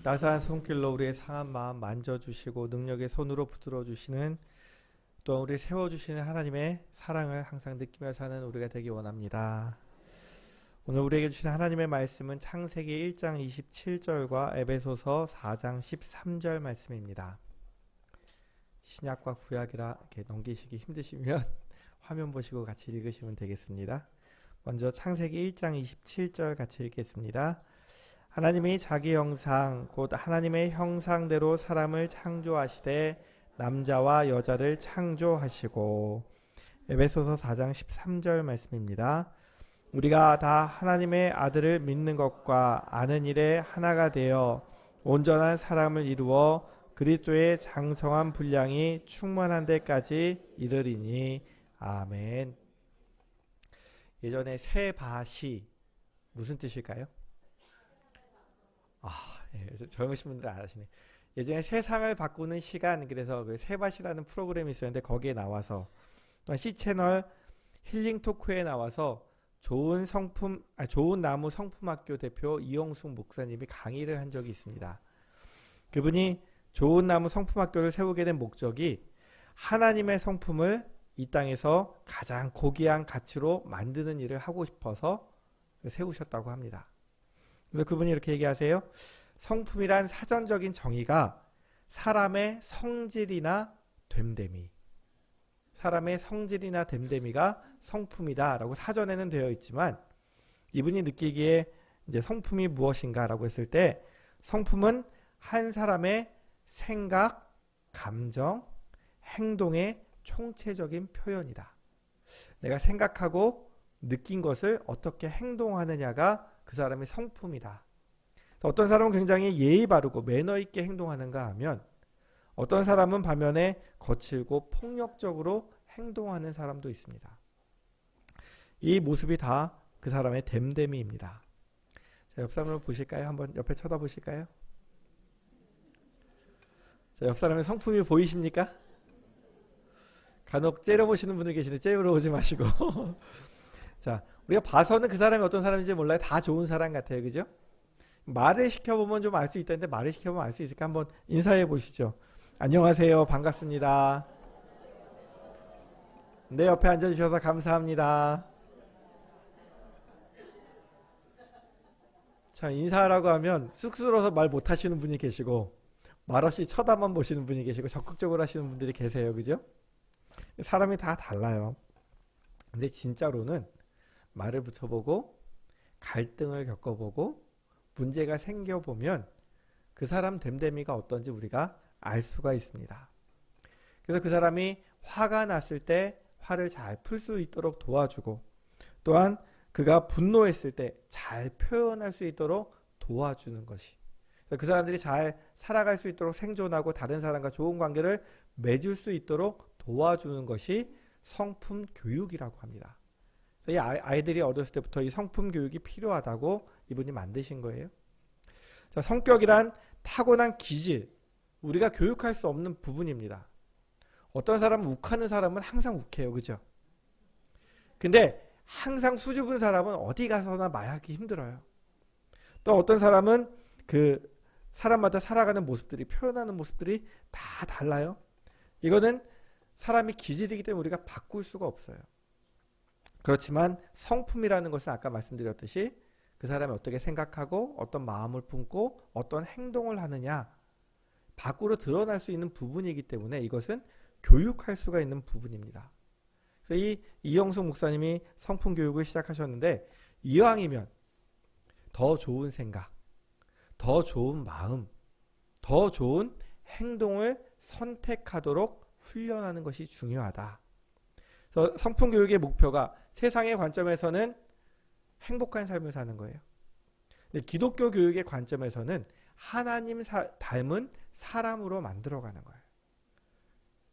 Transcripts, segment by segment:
따스한 손길로 우리의 상한 마음 만져주시고 능력의 손으로 붙들어 주시는, 또한 우리를 세워주시는 하나님의 사랑을 항상 느끼며 사는 우리가 되기 원합니다. 오늘 우리에게 주시는 하나님의 말씀은 창세기 1장 27절과 에베소서 4장 13절 말씀입니다. 신약과 구약이라 이렇게 넘기시기 힘드시면 화면 보시고 같이 읽으시면 되겠습니다. 먼저 창세기 1장 27절 같이 읽겠습니다. 하나님이 자기 형상 곧 하나님의 형상대로 사람을 창조하시되 남자와 여자를 창조하시고. 에베소서 4장 13절 말씀입니다. 우리가 다 하나님의 아들을 믿는 것과 아는 일에 하나가 되어 온전한 사람을 이루어 그리스도의 장성한 분량이 충만한 데까지 이르리니. 아멘. 예전에 세밭이 무슨 뜻일까요? 젊으신 분들 안 아시네. 예전에 세상을 바꾸는 시간, 그래서 그 세밭이라는 프로그램이 있었는데 거기에 나와서, 또한 C채널 힐링 토크에 나와서 좋은 나무 성품학교 대표 이용숙 목사님이 강의를 한 적이 있습니다. 그분이 좋은 나무 성품학교를 세우게 된 목적이 하나님의 성품을 이 땅에서 가장 고귀한 가치로 만드는 일을 하고 싶어서 세우셨다고 합니다. 그래서 그분이 이렇게 얘기하세요. 성품이란 사전적인 정의가 사람의 성질이나 됨됨이가 성품이다 라고 사전에는 되어 있지만, 이분이 느끼기에 이제 성품이 무엇인가 라고 했을 때, 성품은 한 사람의 생각, 감정, 행동의 총체적인 표현이다. 내가 생각하고 느낀 것을 어떻게 행동하느냐가 그 사람의 성품이다. 어떤 사람은 굉장히 예의 바르고 매너 있게 행동하는가 하면, 어떤 사람은 반면에 거칠고 폭력적으로 행동하는 사람도 있습니다. 이 모습이 다 그 사람의 됨됨이입니다. 자, 옆 사람을 보실까요? 한번 옆에 쳐다보실까요? 자, 옆 사람의 성품이 보이십니까? 간혹 째려보시는 분들 계시는데 째려 오지 마시고 자, 우리가 봐서는 그 사람이 어떤 사람인지 몰라요. 다 좋은 사람 같아요. 그죠? 말을 시켜보면 좀 알 수 있다는데, 말을 시켜보면 알 수 있을까? 한번 인사해 보시죠. 안녕하세요. 반갑습니다. 내 옆에 앉아주셔서 감사합니다. 참, 인사하라고 하면 쑥스러워서 말 못하시는 분이 계시고, 말없이 쳐다만 보시는 분이 계시고, 적극적으로 하시는 분들이 계세요. 그죠? 사람이 다 달라요. 근데 진짜로는 말을 붙여보고 갈등을 겪어보고 문제가 생겨보면 그 사람 됨됨이가 어떤지 우리가 알 수가 있습니다. 그래서 그 사람이 화가 났을 때 화를 잘 풀 수 있도록 도와주고, 또한 그가 분노했을 때 잘 표현할 수 있도록 도와주는 것이, 그 사람들이 잘 살아갈 수 있도록 생존하고 다른 사람과 좋은 관계를 맺을 수 있도록 도와주는 것이 성품 교육이라고 합니다. 이 아이들이 어렸을 때부터 이 성품 교육이 필요하다고 이분이 만드신 거예요. 자, 성격이란 타고난 기질, 우리가 교육할 수 없는 부분입니다. 어떤 사람은 욱하는 사람은 항상 욱해요. 그죠? 근데 항상 수줍은 사람은 어디 가서나 말하기 힘들어요. 또 어떤 사람은 그 사람마다 살아가는 모습들이, 표현하는 모습들이 다 달라요. 이거는 사람이 기질이기 때문에 우리가 바꿀 수가 없어요. 그렇지만 성품이라는 것은 아까 말씀드렸듯이 그 사람이 어떻게 생각하고 어떤 마음을 품고 어떤 행동을 하느냐, 밖으로 드러날 수 있는 부분이기 때문에 이것은 교육할 수가 있는 부분입니다. 그래서 이 이영숙 목사님이 성품 교육을 시작하셨는데, 이왕이면 더 좋은 생각, 더 좋은 마음, 더 좋은 행동을 선택하도록 훈련하는 것이 중요하다. 그래서 성품 교육의 목표가 세상의 관점에서는 행복한 삶을 사는 거예요. 근데 기독교 교육의 관점에서는 하나님 닮은 사람으로 만들어가는 거예요.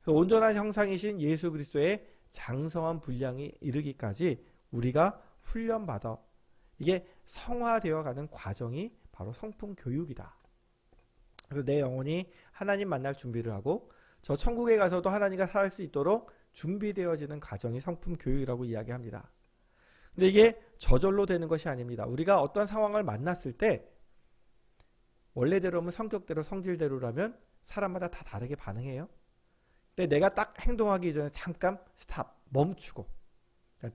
그래서 온전한 형상이신 예수 그리스도의 장성한 분량이 이르기까지 우리가 훈련받아, 이게 성화되어가는 과정이 바로 성품 교육이다. 그래서 내 영혼이 하나님 만날 준비를 하고 저 천국에 가서도 하나님과 살 수 있도록 준비되어지는 과정이 성품 교육이라고 이야기합니다. 근데 이게 저절로 되는 것이 아닙니다. 우리가 어떤 상황을 만났을 때 원래대로면 성격대로 성질대로라면 사람마다 다 다르게 반응해요. 근데 내가 딱 행동하기 전에 잠깐 스탑, 멈추고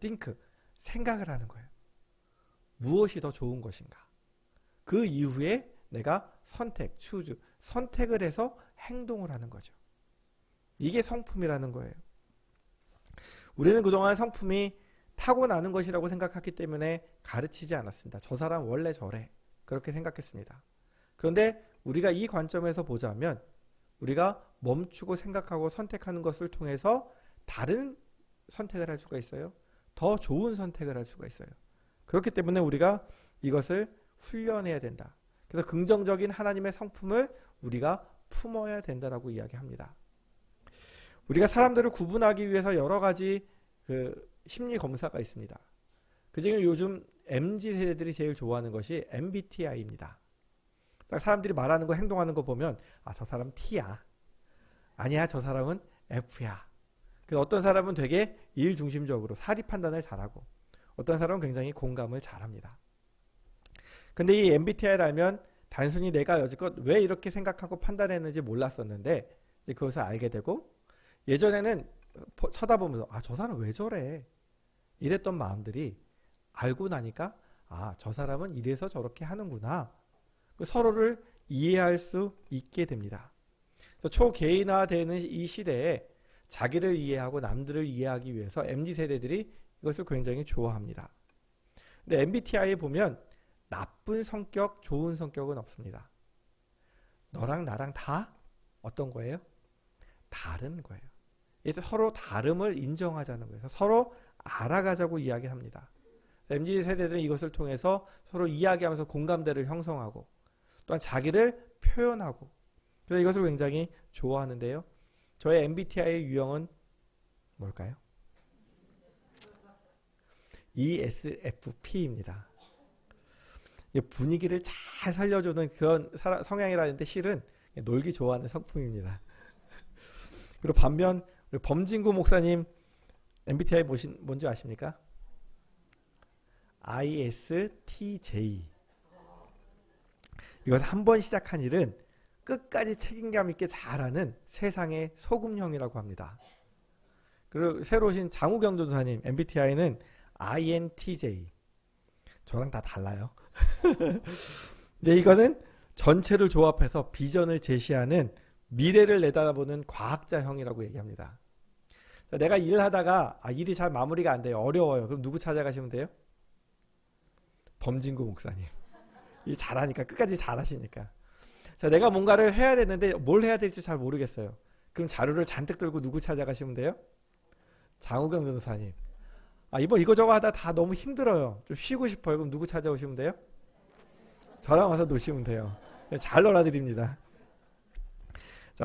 think, 생각을 하는 거예요. 무엇이 더 좋은 것인가? 그 이후에 내가 선택을 해서 행동을 하는 거죠. 이게 성품이라는 거예요. 우리는 그동안 성품이 타고나는 것이라고 생각했기 때문에 가르치지 않았습니다. 저 사람 원래 저래. 그렇게 생각했습니다. 그런데 우리가 이 관점에서 보자면 우리가 멈추고 생각하고 선택하는 것을 통해서 다른 선택을 할 수가 있어요. 더 좋은 선택을 할 수가 있어요. 그렇기 때문에 우리가 이것을 훈련해야 된다. 그래서 긍정적인 하나님의 성품을 우리가 품어야 된다라고 이야기합니다. 우리가 사람들을 구분하기 위해서 여러 가지 심리 검사가 있습니다. 그중에 요즘 MZ세대들이 제일 좋아하는 것이 MBTI입니다. 사람들이 말하는 거 행동하는 거 보면 저 사람 T야. 아니야, 저 사람은 F야. 어떤 사람은 되게 일 중심적으로 사리 판단을 잘하고 어떤 사람은 굉장히 공감을 잘합니다. 근데 이 MBTI를 알면 단순히 내가 여지껏 왜 이렇게 생각하고 판단했는지 몰랐었는데 그것을 알게 되고 예전에는 쳐다보면서 저 사람 왜 저래? 이랬던 마음들이 알고 나니까 저 사람은 이래서 저렇게 하는구나. 서로를 이해할 수 있게 됩니다. 초개인화되는 이 시대에 자기를 이해하고 남들을 이해하기 위해서 MZ세대들이 이것을 굉장히 좋아합니다. 근데 MBTI에 보면 나쁜 성격, 좋은 성격은 없습니다. 너랑 나랑 다 어떤 거예요? 다른 거예요. 서로 다름을 인정하자는 거예요. 서로 알아가자고 이야기합니다. MZ세대들은 이것을 통해서 서로 이야기하면서 공감대를 형성하고 또한 자기를 표현하고 그래서 이것을 굉장히 좋아하는데요. 저의 MBTI의 유형은 뭘까요? ESFP입니다. 분위기를 잘 살려주는 그런 성향이라는데 실은 놀기 좋아하는 성품입니다. 그리고 반면 우리 범진구 목사님 MBTI 뭔지 아십니까? ISTJ. 이것을 한번 시작한 일은 끝까지 책임감 있게 잘하는 세상의 소금형이라고 합니다. 그리고 새로 오신 장우경 전도사님 MBTI는 INTJ. 저랑 다 달라요. 근데 이거는 전체를 조합해서 비전을 제시하는 미래를 내다보는 과학자형이라고 얘기합니다. 내가 일을 하다가 일이 잘 마무리가 안 돼요. 어려워요. 그럼 누구 찾아가시면 돼요? 범진구 목사님. 일 잘하니까 끝까지 잘하시니까. 내가 뭔가를 해야 되는데 뭘 해야 될지 잘 모르겠어요. 그럼 자료를 잔뜩 들고 누구 찾아가시면 돼요? 장우경 전도사님. 이번 이거저거 하다 다 너무 힘들어요. 좀 쉬고 싶어요. 그럼 누구 찾아오시면 돼요? 저랑 와서 노시면 돼요. 잘 놀아드립니다.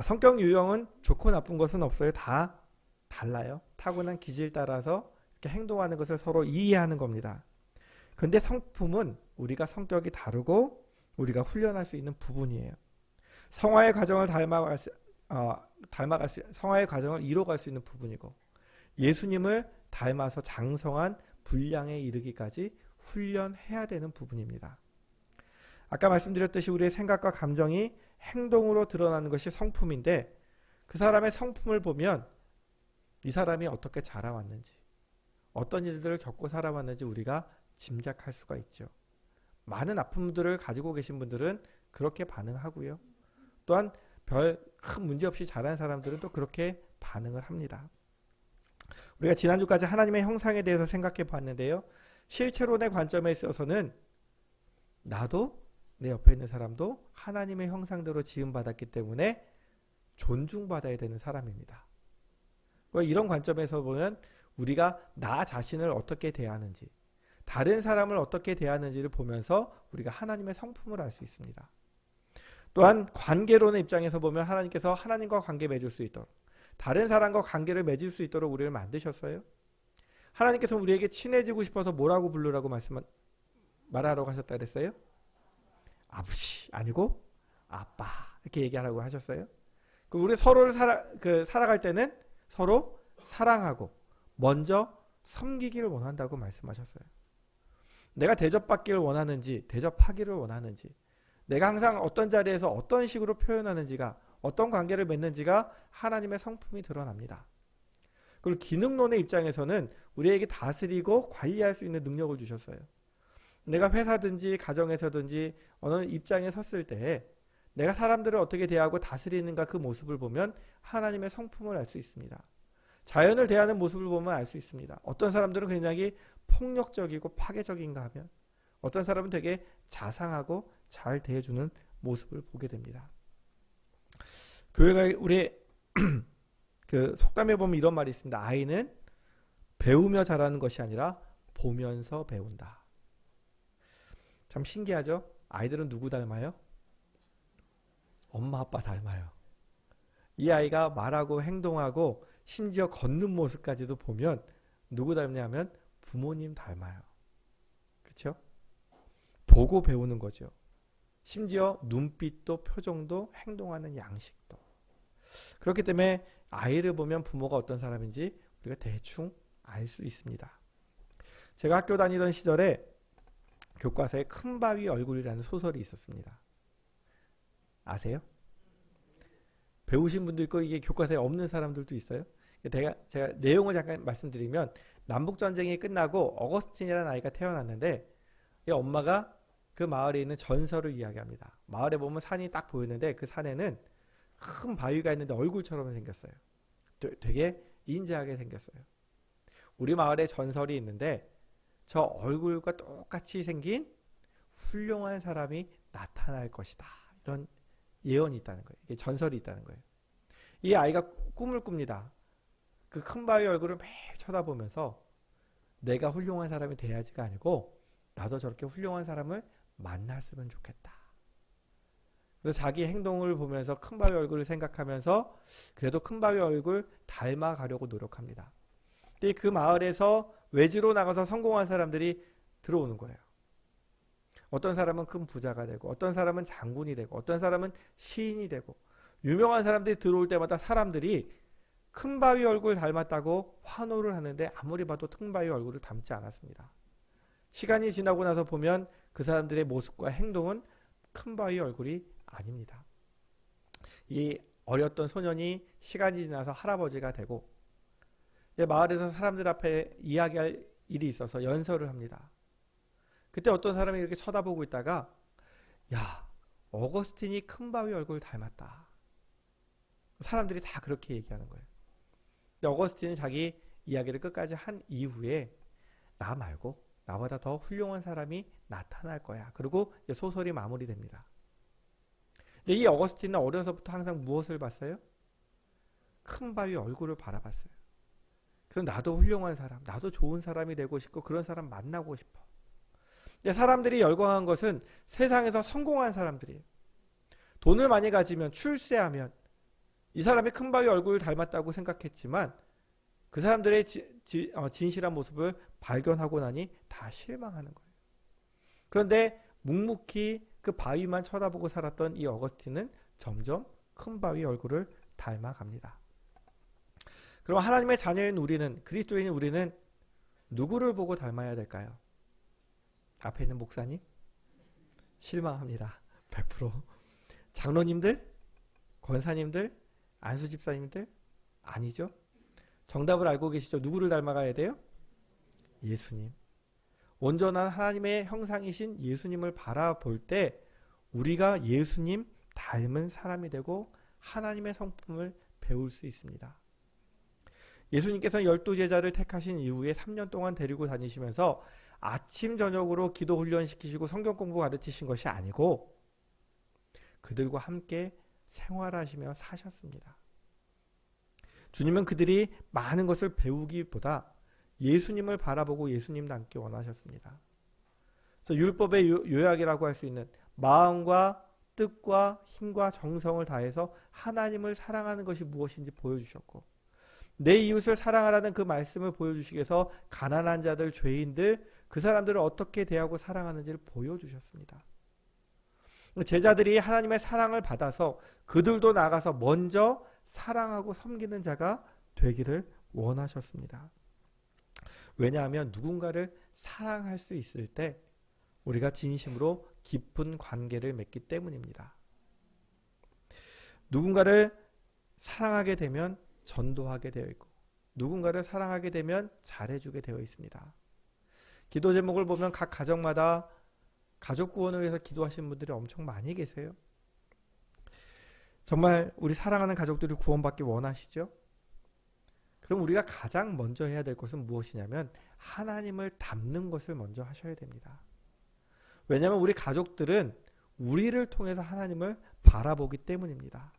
성격 유형은 좋고 나쁜 것은 없어요. 다 달라요. 타고난 기질 따라서 이렇게 행동하는 것을 서로 이해하는 겁니다. 그런데 성품은 우리가 성격이 다르고 우리가 훈련할 수 있는 부분이에요. 성화의 과정을 성화의 과정을 이뤄갈 수 있는 부분이고 예수님을 닮아서 장성한 분량에 이르기까지 훈련해야 되는 부분입니다. 아까 말씀드렸듯이 우리의 생각과 감정이 행동으로 드러나는 것이 성품인데 그 사람의 성품을 보면 이 사람이 어떻게 자라왔는지 어떤 일들을 겪고 살아왔는지 우리가 짐작할 수가 있죠. 많은 아픔들을 가지고 계신 분들은 그렇게 반응하고요. 또한 별 큰 문제 없이 자란 사람들은 또 그렇게 반응을 합니다. 우리가 지난주까지 하나님의 형상에 대해서 생각해 봤는데요. 실체론의 관점에 있어서는 나도 내 옆에 있는 사람도 하나님의 형상대로 지음받았기 때문에 존중받아야 되는 사람입니다. 이런 관점에서 보면 우리가 나 자신을 어떻게 대하는지 다른 사람을 어떻게 대하는지를 보면서 우리가 하나님의 성품을 알 수 있습니다. 또한 관계론의 입장에서 보면 하나님께서 하나님과 관계 맺을 수 있도록 다른 사람과 관계를 맺을 수 있도록 우리를 만드셨어요. 하나님께서 우리에게 친해지고 싶어서 뭐라고 부르라고 말하라고 하셨다 그랬어요? 아버지 아니고 아빠 이렇게 얘기하라고 하셨어요. 우리 서로를 살아갈 때는 서로 사랑하고 먼저 섬기기를 원한다고 말씀하셨어요. 내가 대접받기를 원하는지 대접하기를 원하는지 내가 항상 어떤 자리에서 어떤 식으로 표현하는지가, 어떤 관계를 맺는지가 하나님의 성품이 드러납니다. 그리고 기능론의 입장에서는 우리에게 다스리고 관리할 수 있는 능력을 주셨어요. 내가 회사든지 가정에서든지 어느 입장에 섰을 때 내가 사람들을 어떻게 대하고 다스리는가, 그 모습을 보면 하나님의 성품을 알 수 있습니다. 자연을 대하는 모습을 보면 알 수 있습니다. 어떤 사람들은 굉장히 폭력적이고 파괴적인가 하면, 어떤 사람은 되게 자상하고 잘 대해주는 모습을 보게 됩니다. 교회가 우리 그 속담에 보면 이런 말이 있습니다. 아이는 배우며 자라는 것이 아니라 보면서 배운다. 참 신기하죠? 아이들은 누구 닮아요? 엄마 아빠 닮아요. 이 아이가 말하고 행동하고 심지어 걷는 모습까지도 보면 누구 닮냐면 부모님 닮아요. 그렇죠? 보고 배우는 거죠. 심지어 눈빛도 표정도 행동하는 양식도. 그렇기 때문에 아이를 보면 부모가 어떤 사람인지 우리가 대충 알 수 있습니다. 제가 학교 다니던 시절에 교과서에 큰바위 얼굴이라는 소설이 있었습니다. 아세요? 배우신 분도 있고 이게 교과서에 없는 사람들도 있어요. 제가 내용을 잠깐 말씀드리면, 남북전쟁이 끝나고 어거스틴이라는 아이가 태어났는데 이 엄마가 그 마을에 있는 전설을 이야기합니다. 마을에 보면 산이 딱 보이는데 그 산에는 큰 바위가 있는데 얼굴처럼 생겼어요. 되게 인자하게 생겼어요. 우리 마을에 전설이 있는데 저 얼굴과 똑같이 생긴 훌륭한 사람이 나타날 것이다. 이런 예언이 있다는 거예요. 이게 전설이 있다는 거예요. 이 아이가 꿈을 꿉니다. 그 큰 바위 얼굴을 매일 쳐다보면서 내가 훌륭한 사람이 돼야지가 아니고 나도 저렇게 훌륭한 사람을 만났으면 좋겠다. 그래서 자기 행동을 보면서 큰 바위 얼굴을 생각하면서 그래도 큰 바위 얼굴 닮아가려고 노력합니다. 근데 그 마을에서 외지로 나가서 성공한 사람들이 들어오는 거예요. 어떤 사람은 큰 부자가 되고, 어떤 사람은 장군이 되고, 어떤 사람은 시인이 되고, 유명한 사람들이 들어올 때마다 사람들이 큰 바위 얼굴 닮았다고 환호를 하는데 아무리 봐도 큰 바위 얼굴을 닮지 않았습니다. 시간이 지나고 나서 보면 그 사람들의 모습과 행동은 큰 바위 얼굴이 아닙니다. 이 어렸던 소년이 시간이 지나서 할아버지가 되고 이제 마을에서 사람들 앞에 이야기할 일이 있어서 연설을 합니다. 그때 어떤 사람이 이렇게 쳐다보고 있다가, 야, 어거스틴이 큰 바위 얼굴 닮았다. 사람들이 다 그렇게 얘기하는 거예요. 근데 어거스틴은 자기 이야기를 끝까지 한 이후에 나 말고 나보다 더 훌륭한 사람이 나타날 거야. 그리고 소설이 마무리됩니다. 근데 이 어거스틴은 어려서부터 항상 무엇을 봤어요? 큰 바위 얼굴을 바라봤어요. 그럼 나도 훌륭한 사람, 나도 좋은 사람이 되고 싶고 그런 사람 만나고 싶어. 사람들이 열광한 것은 세상에서 성공한 사람들이에요. 돈을 많이 가지면, 출세하면 이 사람이 큰 바위 얼굴을 닮았다고 생각했지만 그 사람들의 진실한 모습을 발견하고 나니 다 실망하는 거예요. 그런데 묵묵히 그 바위만 쳐다보고 살았던 이 어거스틴은 점점 큰 바위 얼굴을 닮아갑니다. 그럼 하나님의 자녀인 우리는, 그리스도인 우리는 누구를 보고 닮아야 될까요? 앞에 있는 목사님? 실망합니다. 100%. 장로님들? 권사님들? 안수 집사님들? 아니죠. 정답을 알고 계시죠? 누구를 닮아가야 돼요? 예수님. 온전한 하나님의 형상이신 예수님을 바라볼 때 우리가 예수님 닮은 사람이 되고 하나님의 성품을 배울 수 있습니다. 예수님께서는 12제자를 택하신 이후에 3년 동안 데리고 다니시면서 아침 저녁으로 기도 훈련시키시고 성경 공부 가르치신 것이 아니고 그들과 함께 생활하시며 사셨습니다. 주님은 그들이 많은 것을 배우기보다 예수님을 바라보고 예수님 닮기 원하셨습니다. 그래서 율법의 요약이라고 할 수 있는 마음과 뜻과 힘과 정성을 다해서 하나님을 사랑하는 것이 무엇인지 보여주셨고, 내 이웃을 사랑하라는 그 말씀을 보여주시기 위해서 가난한 자들, 죄인들, 그 사람들을 어떻게 대하고 사랑하는지를 보여주셨습니다. 제자들이 하나님의 사랑을 받아서 그들도 나가서 먼저 사랑하고 섬기는 자가 되기를 원하셨습니다. 왜냐하면 누군가를 사랑할 수 있을 때 우리가 진심으로 깊은 관계를 맺기 때문입니다. 누군가를 사랑하게 되면 전도하게 되어 있고 누군가를 사랑하게 되면 잘해주게 되어 있습니다. 기도 제목을 보면 각 가정마다 가족 구원을 위해서 기도하시는 분들이 엄청 많이 계세요. 정말 우리 사랑하는 가족들이 구원받기 원하시죠? 그럼 우리가 가장 먼저 해야 될 것은 무엇이냐면 하나님을 닮는 것을 먼저 하셔야 됩니다. 왜냐하면 우리 가족들은 우리를 통해서 하나님을 바라보기 때문입니다.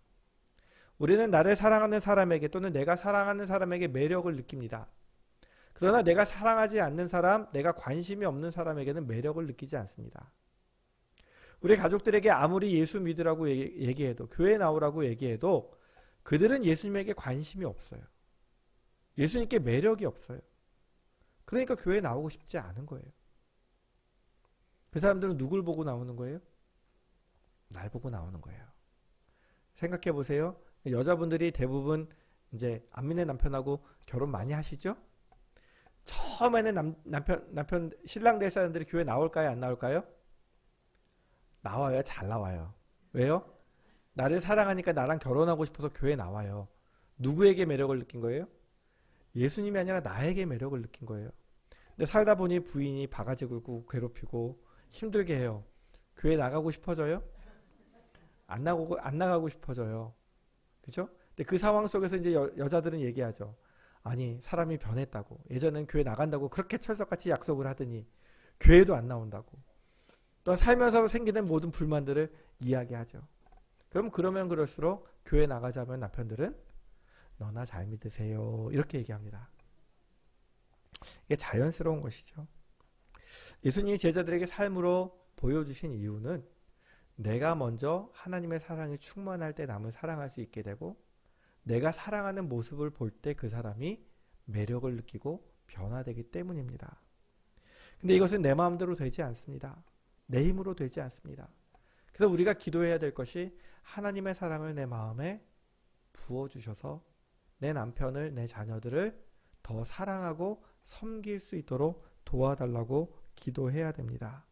우리는 나를 사랑하는 사람에게 또는 내가 사랑하는 사람에게 매력을 느낍니다. 그러나 내가 사랑하지 않는 사람, 내가 관심이 없는 사람에게는 매력을 느끼지 않습니다. 우리 가족들에게 아무리 예수 믿으라고 얘기해도 교회 나오라고 얘기해도 그들은 예수님에게 관심이 없어요. 예수님께 매력이 없어요. 그러니까 교회 나오고 싶지 않은 거예요. 그 사람들은 누굴 보고 나오는 거예요? 날 보고 나오는 거예요. 생각해 보세요. 여자분들이 대부분 이제 안 믿는 남편하고 결혼 많이 하시죠? 처음에는 남편 신랑 될 사람들이 교회 나올까요? 안 나올까요? 나와요. 잘 나와요. 왜요? 나를 사랑하니까 나랑 결혼하고 싶어서 교회 나와요. 누구에게 매력을 느낀 거예요? 예수님이 아니라 나에게 매력을 느낀 거예요. 근데 살다 보니 부인이 바가지 굴고 괴롭히고 힘들게 해요. 교회 나가고 싶어져요? 안 나가고 싶어져요. 그죠? 근데 그 상황 속에서 이제 여자들은 얘기하죠. 아니, 사람이 변했다고. 예전엔 교회 나간다고 그렇게 철석같이 약속을 하더니 교회도 안 나온다고. 또 살면서 생기는 모든 불만들을 이야기하죠. 그러면 그럴수록 교회 나가자면 남편들은 너나 잘 믿으세요. 이렇게 얘기합니다. 이게 자연스러운 것이죠. 예수님이 제자들에게 삶으로 보여주신 이유는 내가 먼저 하나님의 사랑이 충만할 때 남을 사랑할 수 있게 되고 내가 사랑하는 모습을 볼 때 그 사람이 매력을 느끼고 변화되기 때문입니다. 근데 이것은 내 마음대로 되지 않습니다. 내 힘으로 되지 않습니다. 그래서 우리가 기도해야 될 것이 하나님의 사랑을 내 마음에 부어주셔서 내 남편을, 내 자녀들을 더 사랑하고 섬길 수 있도록 도와달라고 기도해야 됩니다.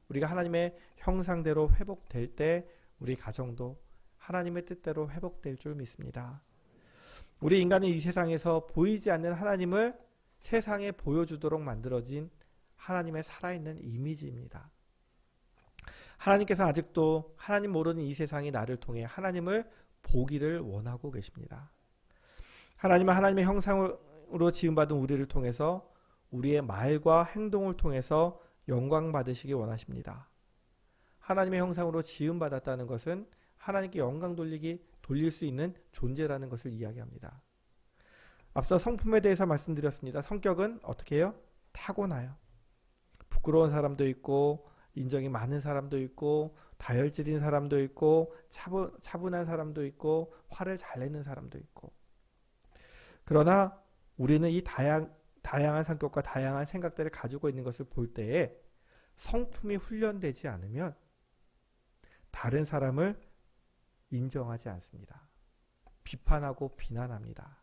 우리가 하나님의 형상대로 회복될 때 우리 가정도 하나님의 뜻대로 회복될 줄 믿습니다. 우리 인간은 이 세상에서 보이지 않는 하나님을 세상에 보여주도록 만들어진 하나님의 살아있는 이미지입니다. 하나님께서 아직도 하나님 모르는 이 세상이 나를 통해 하나님을 보기를 원하고 계십니다. 하나님은 하나님의 형상으로 지음받은 우리를 통해서 우리의 말과 행동을 통해서 영광 받으시기 원하십니다. 하나님의 형상으로 지음받았다는 것은 하나님께 영광 돌릴 수 있는 존재라는 것을 이야기합니다. 앞서 성품에 대해서 말씀드렸습니다. 성격은 어떻게 해요? 타고나요. 부끄러운 사람도 있고 인정이 많은 사람도 있고 다혈질인 사람도 있고 차분한 사람도 있고 화를 잘 내는 사람도 있고 그러나 우리는 이 다양한 성격과 다양한 생각들을 가지고 있는 것을 볼 때에 성품이 훈련되지 않으면 다른 사람을 인정하지 않습니다. 비판하고 비난합니다.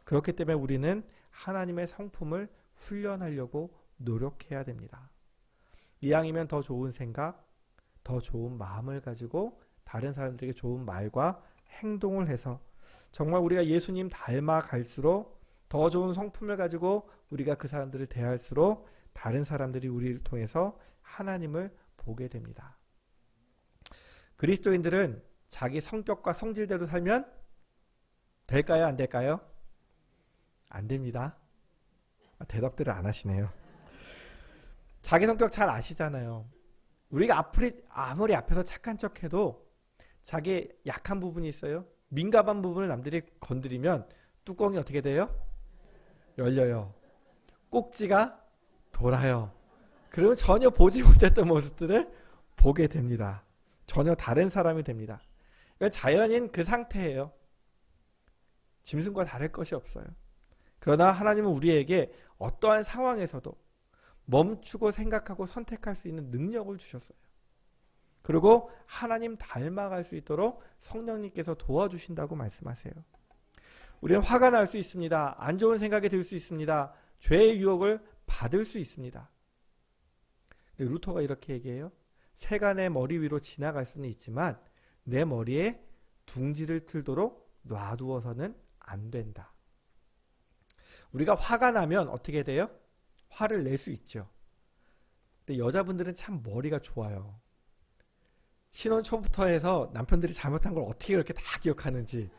그렇기 때문에 우리는 하나님의 성품을 훈련하려고 노력해야 됩니다. 이왕이면 더 좋은 생각, 더 좋은 마음을 가지고 다른 사람들에게 좋은 말과 행동을 해서 정말 우리가 예수님 닮아갈수록 더 좋은 성품을 가지고 우리가 그 사람들을 대할수록 다른 사람들이 우리를 통해서 하나님을 보게 됩니다. 그리스도인들은 자기 성격과 성질대로 살면 될까요? 안 될까요? 안 됩니다. 대답들을 안 하시네요. 자기 성격 잘 아시잖아요. 우리가 아무리 앞에서 착한 척해도 자기 약한 부분이 있어요. 민감한 부분을 남들이 건드리면 뚜껑이 어떻게 돼요? 열려요. 꼭지가 돌아요. 그러면 전혀 보지 못했던 모습들을 보게 됩니다. 전혀 다른 사람이 됩니다. 그러니까 자연인 그 상태예요. 짐승과 다를 것이 없어요. 그러나 하나님은 우리에게 어떠한 상황에서도 멈추고 생각하고 선택할 수 있는 능력을 주셨어요. 그리고 하나님 닮아갈 수 있도록 성령님께서 도와주신다고 말씀하세요. 우리는 화가 날 수 있습니다. 안 좋은 생각이 들 수 있습니다. 죄의 유혹을 받을 수 있습니다. 루터가 이렇게 얘기해요. 새가 내 머리 위로 지나갈 수는 있지만 내 머리에 둥지를 틀도록 놔두어서는 안 된다. 우리가 화가 나면 어떻게 돼요? 화를 낼 수 있죠. 근데 여자분들은 참 머리가 좋아요. 신혼 초부터 해서 남편들이 잘못한 걸 어떻게 그렇게 다 기억하는지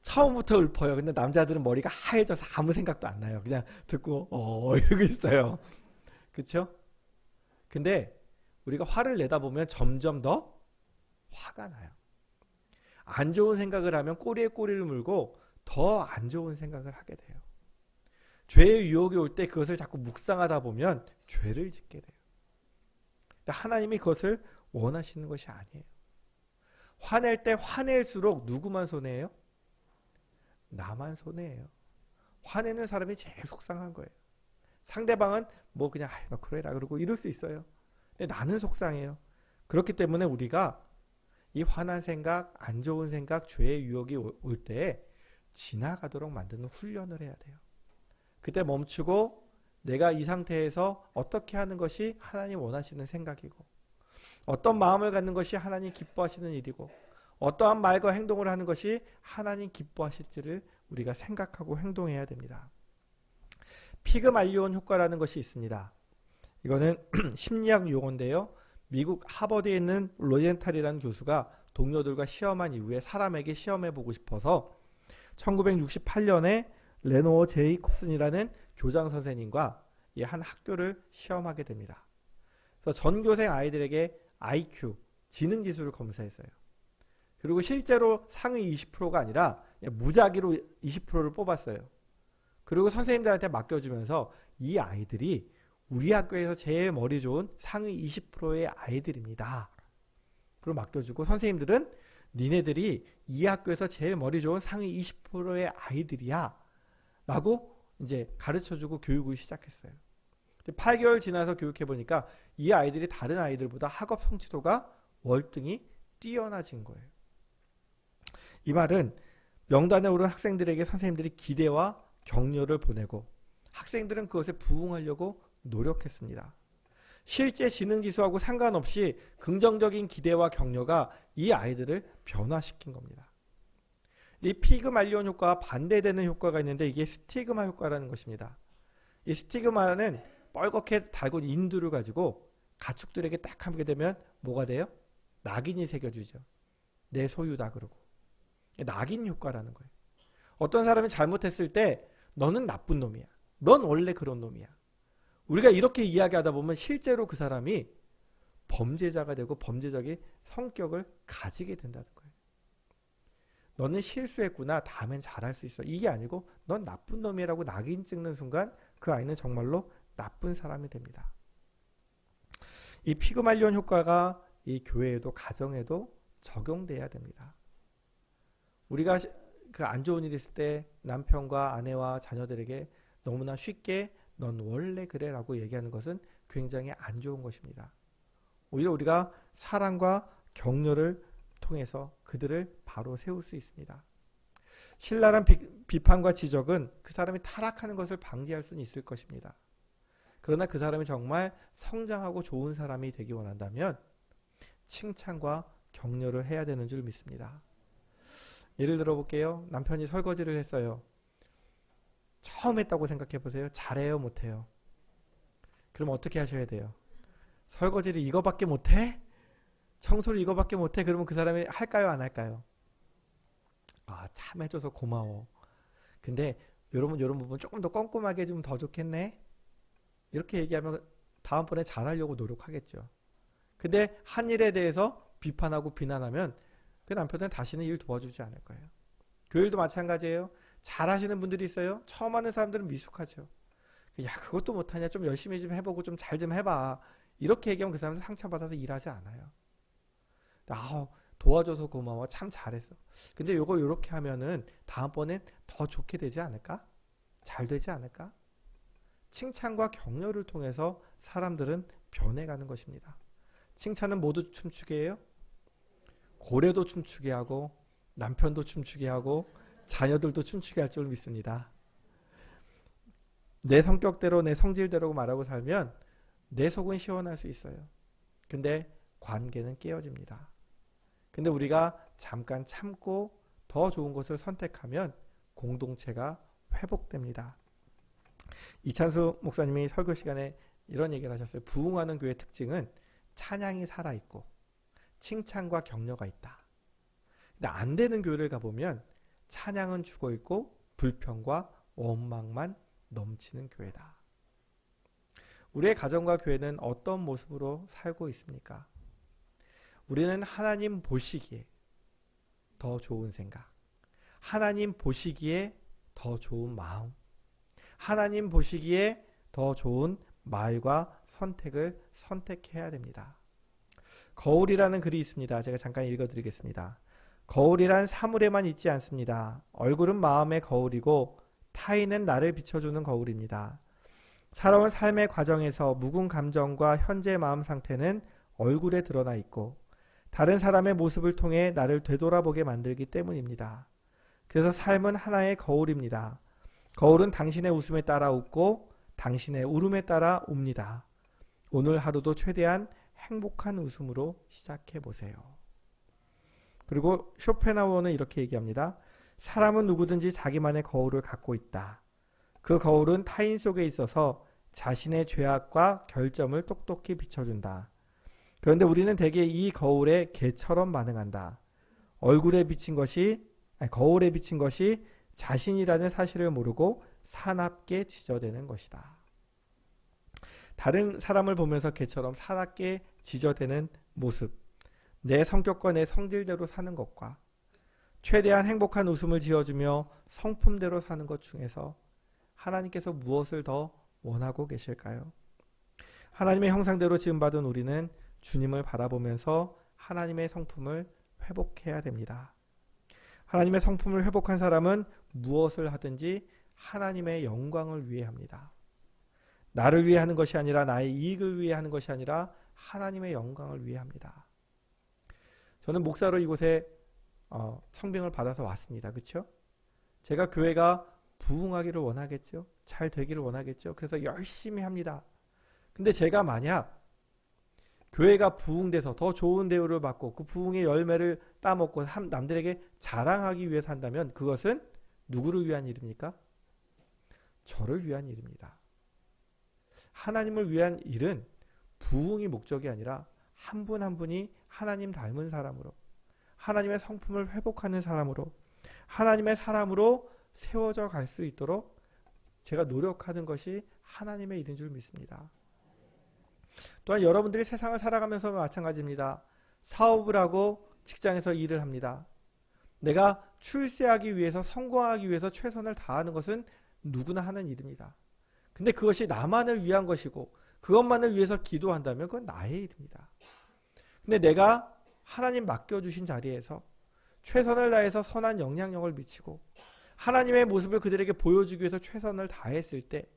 처음부터 읊어요. 근데 남자들은 머리가 하얘져서 아무 생각도 안 나요. 그냥 듣고 이러고 있어요. 그렇죠? 근데 우리가 화를 내다 보면 점점 더 화가 나요. 안 좋은 생각을 하면 꼬리에 꼬리를 물고 더 안 좋은 생각을 하게 돼요. 죄의 유혹이 올 때 그것을 자꾸 묵상하다 보면 죄를 짓게 돼요. 근데 하나님이 그것을 원하시는 것이 아니에요. 화낼 때 화낼수록 누구만 손해예요? 나만 손해예요. 화내는 사람이 제일 속상한 거예요. 상대방은 뭐 그냥 너 그래라 그러고 이럴 수 있어요. 근데 나는 속상해요. 그렇기 때문에 우리가 이 화난 생각, 안 좋은 생각, 죄의 유혹이 올 때 지나가도록 만드는 훈련을 해야 돼요. 그때 멈추고 내가 이 상태에서 어떻게 하는 것이 하나님 원하시는 생각이고 어떤 마음을 갖는 것이 하나님 기뻐하시는 일이고 어떠한 말과 행동을 하는 것이 하나님 기뻐하실지를 우리가 생각하고 행동해야 됩니다. 피그말리온 효과라는 것이 있습니다. 이거는 심리학 용어인데요. 미국 하버드에 있는 로젠탈이라는 교수가 동료들과 시험한 이후에 사람에게 시험해보고 싶어서 1968년에 레노어 제이콥슨이라는 교장 선생님과 한 학교를 시험하게 됩니다. 그래서 전교생 아이들에게 IQ, 지능지수를 검사했어요. 그리고 실제로 상위 20%가 아니라 무작위로 20%를 뽑았어요. 그리고 선생님들한테 맡겨주면서 이 아이들이 우리 학교에서 제일 머리 좋은 상위 20%의 아이들입니다. 그걸 맡겨주고 선생님들은 니네들이 이 학교에서 제일 머리 좋은 상위 20%의 아이들이야 라고 이제 가르쳐주고 교육을 시작했어요. 8개월 지나서 교육해보니까 이 아이들이 다른 아이들보다 학업 성취도가 월등히 뛰어나진 거예요. 이 말은 명단에 오른 학생들에게 선생님들이 기대와 격려를 보내고 학생들은 그것에 부응하려고 노력했습니다. 실제 지능지수하고 상관없이 긍정적인 기대와 격려가 이 아이들을 변화시킨 겁니다. 이 피그말리온 효과와 반대되는 효과가 있는데 이게 스티그마 효과라는 것입니다. 이 스티그마는 뻘겋게 달군 인두를 가지고 가축들에게 딱 하게 되면 뭐가 돼요? 낙인이 새겨지죠. 내 소유다 그러고. 낙인 효과라는 거예요. 어떤 사람이 잘못했을 때 너는 나쁜 놈이야. 넌 원래 그런 놈이야. 우리가 이렇게 이야기하다 보면 실제로 그 사람이 범죄자가 되고 범죄적인 성격을 가지게 된다는 거예요. 너는 실수했구나. 다음엔 잘할 수 있어. 이게 아니고 넌 나쁜 놈이라고 낙인 찍는 순간 그 아이는 정말로 나쁜 사람이 됩니다. 이 피그말리온 효과가 이 교회에도 가정에도 적용돼야 됩니다. 우리가 그 안 좋은 일이 있을 때 남편과 아내와 자녀들에게 너무나 쉽게 넌 원래 그래 라고 얘기하는 것은 굉장히 안 좋은 것입니다. 오히려 우리가 사랑과 격려를 통해서 그들을 바로 세울 수 있습니다. 신랄한 비판과 지적은 그 사람이 타락하는 것을 방지할 수는 있을 것입니다. 그러나 그 사람이 정말 성장하고 좋은 사람이 되기 원한다면 칭찬과 격려를 해야 되는 줄 믿습니다. 예를 들어 볼게요. 남편이 설거지를 했어요. 처음 했다고 생각해 보세요. 잘해요, 못해요? 그럼 어떻게 하셔야 돼요? 설거지를 이거밖에 못해? 청소를 이거밖에 못해? 그러면 그 사람이 할까요, 안 할까요? 아, 참 해줘서 고마워. 근데 이런 부분 조금 더 꼼꼼하게 해주면 더 좋겠네? 이렇게 얘기하면 다음번에 잘하려고 노력하겠죠. 근데 한 일에 대해서 비판하고 비난하면 그 남편은 다시는 일 도와주지 않을 거예요. 교일도 마찬가지예요. 잘하시는 분들이 있어요. 처음 하는 사람들은 미숙하죠. 야, 그것도 못하냐? 좀 열심히 좀 해보고 좀 잘 좀 해봐. 이렇게 얘기하면 그 사람은 상처받아서 일하지 않아요. 아, 도와줘서 고마워. 참 잘했어. 근데 요거 요렇게 하면은 다음번엔 더 좋게 되지 않을까? 잘 되지 않을까? 칭찬과 격려를 통해서 사람들은 변해가는 것입니다. 칭찬은 모두 춤추게 해요. 고래도 춤추게 하고 남편도 춤추게 하고 자녀들도 춤추게 할 줄 믿습니다. 내 성격대로 내 성질대로 말하고 살면 내 속은 시원할 수 있어요. 근데 관계는 깨어집니다. 근데 우리가 잠깐 참고 더 좋은 것을 선택하면 공동체가 회복됩니다. 이찬수 목사님이 설교 시간에 이런 얘기를 하셨어요. 부흥하는 교회의 특징은 찬양이 살아있고 칭찬과 격려가 있다. 근데 안 되는 교회를 가보면 찬양은 죽어있고 불평과 원망만 넘치는 교회다. 우리의 가정과 교회는 어떤 모습으로 살고 있습니까? 우리는 하나님 보시기에 더 좋은 생각, 하나님 보시기에 더 좋은 마음, 하나님 보시기에 더 좋은 말과 선택을 선택해야 됩니다. 거울이라는 글이 있습니다. 제가 잠깐 읽어드리겠습니다. 거울이란 사물에만 있지 않습니다. 얼굴은 마음의 거울이고 타인은 나를 비춰주는 거울입니다. 살아온 삶의 과정에서 묵은 감정과 현재 마음 상태는 얼굴에 드러나 있고 다른 사람의 모습을 통해 나를 되돌아보게 만들기 때문입니다. 그래서 삶은 하나의 거울입니다. 거울은 당신의 웃음에 따라 웃고 당신의 울음에 따라 웁니다. 오늘 하루도 최대한 행복한 웃음으로 시작해 보세요. 그리고 쇼펜하우어는 이렇게 얘기합니다. 사람은 누구든지 자기만의 거울을 갖고 있다. 그 거울은 타인 속에 있어서 자신의 죄악과 결점을 똑똑히 비춰준다. 그런데 우리는 대개 이 거울에 개처럼 반응한다. 거울에 비친 것이 자신이라는 사실을 모르고 사납게 지저대는 것이다. 다른 사람을 보면서 개처럼 사납게 지저대는 모습, 내 성격과 내 성질대로 사는 것과 최대한 행복한 웃음을 지어주며 성품대로 사는 것 중에서 하나님께서 무엇을 더 원하고 계실까요? 하나님의 형상대로 지음받은 우리는 주님을 바라보면서 하나님의 성품을 회복해야 됩니다. 하나님의 성품을 회복한 사람은 무엇을 하든지 하나님의 영광을 위해 합니다. 나를 위해 하는 것이 아니라 나의 이익을 위해 하는 것이 아니라 하나님의 영광을 위해 합니다. 저는 목사로 이곳에 청빙을 받아서 왔습니다. 그렇죠? 제가 교회가 부흥하기를 원하겠죠? 잘 되기를 원하겠죠? 그래서 열심히 합니다. 근데 제가 만약 교회가 부흥돼서 더 좋은 대우를 받고 그 부흥의 열매를 따먹고 남들에게 자랑하기 위해 산다면 그것은 누구를 위한 일입니까? 저를 위한 일입니다. 하나님을 위한 일은 부흥이 목적이 아니라 한 분 한 분이 하나님 닮은 사람으로, 하나님의 성품을 회복하는 사람으로, 하나님의 사람으로 세워져 갈 수 있도록 제가 노력하는 것이 하나님의 일인 줄 믿습니다. 또한 여러분들이 세상을 살아가면서 마찬가지입니다. 사업을 하고 직장에서 일을 합니다. 내가 출세하기 위해서, 성공하기 위해서 최선을 다하는 것은 누구나 하는 일입니다. 근데 그것이 나만을 위한 것이고 그것만을 위해서 기도한다면 그건 나의 일입니다. 근데 내가 하나님 맡겨주신 자리에서 최선을 다해서 선한 영향력을 미치고 하나님의 모습을 그들에게 보여주기 위해서 최선을 다했을 때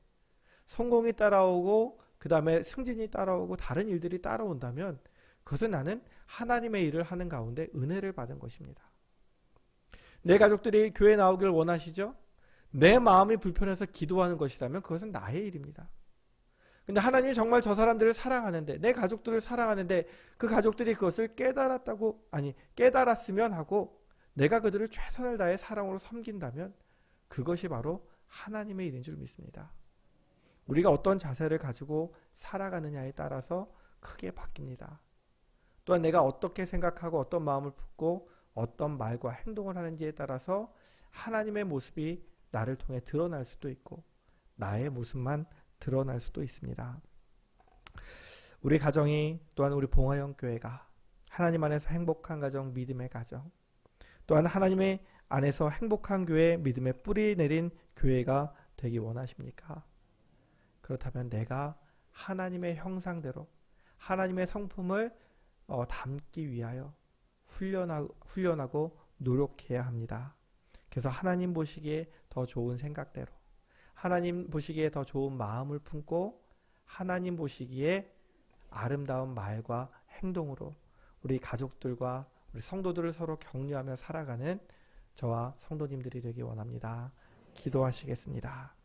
성공이 따라오고 그 다음에 승진이 따라오고 다른 일들이 따라온다면 그것은 나는 하나님의 일을 하는 가운데 은혜를 받은 것입니다. 내 가족들이 교회 나오기를 원하시죠? 내 마음이 불편해서 기도하는 것이라면 그것은 나의 일입니다. 근데 하나님이 정말 저 사람들을 사랑하는데, 내 가족들을 사랑하는데 그 가족들이 그것을 깨달았으면 하고 내가 그들을 최선을 다해 사랑으로 섬긴다면 그것이 바로 하나님의 일인 줄 믿습니다. 우리가 어떤 자세를 가지고 살아가느냐에 따라서 크게 바뀝니다. 또한 내가 어떻게 생각하고 어떤 마음을 품고 어떤 말과 행동을 하는지에 따라서 하나님의 모습이 나를 통해 드러날 수도 있고 나의 모습만 드러날 수도 있습니다. 우리 가정이, 또한 우리 봉화영 교회가 하나님 안에서 행복한 가정, 믿음의 가정, 또한 하나님의 안에서 행복한 교회, 믿음의 뿌리 내린 교회가 되기 원하십니까? 그렇다면 내가 하나님의 형상대로 하나님의 성품을 담기 위하여 훈련하고 노력해야 합니다. 그래서 하나님 보시기에 더 좋은 생각대로, 하나님 보시기에 더 좋은 마음을 품고 하나님 보시기에 아름다운 말과 행동으로 우리 가족들과 우리 성도들을 서로 격려하며 살아가는 저와 성도님들이 되기 원합니다. 기도하시겠습니다.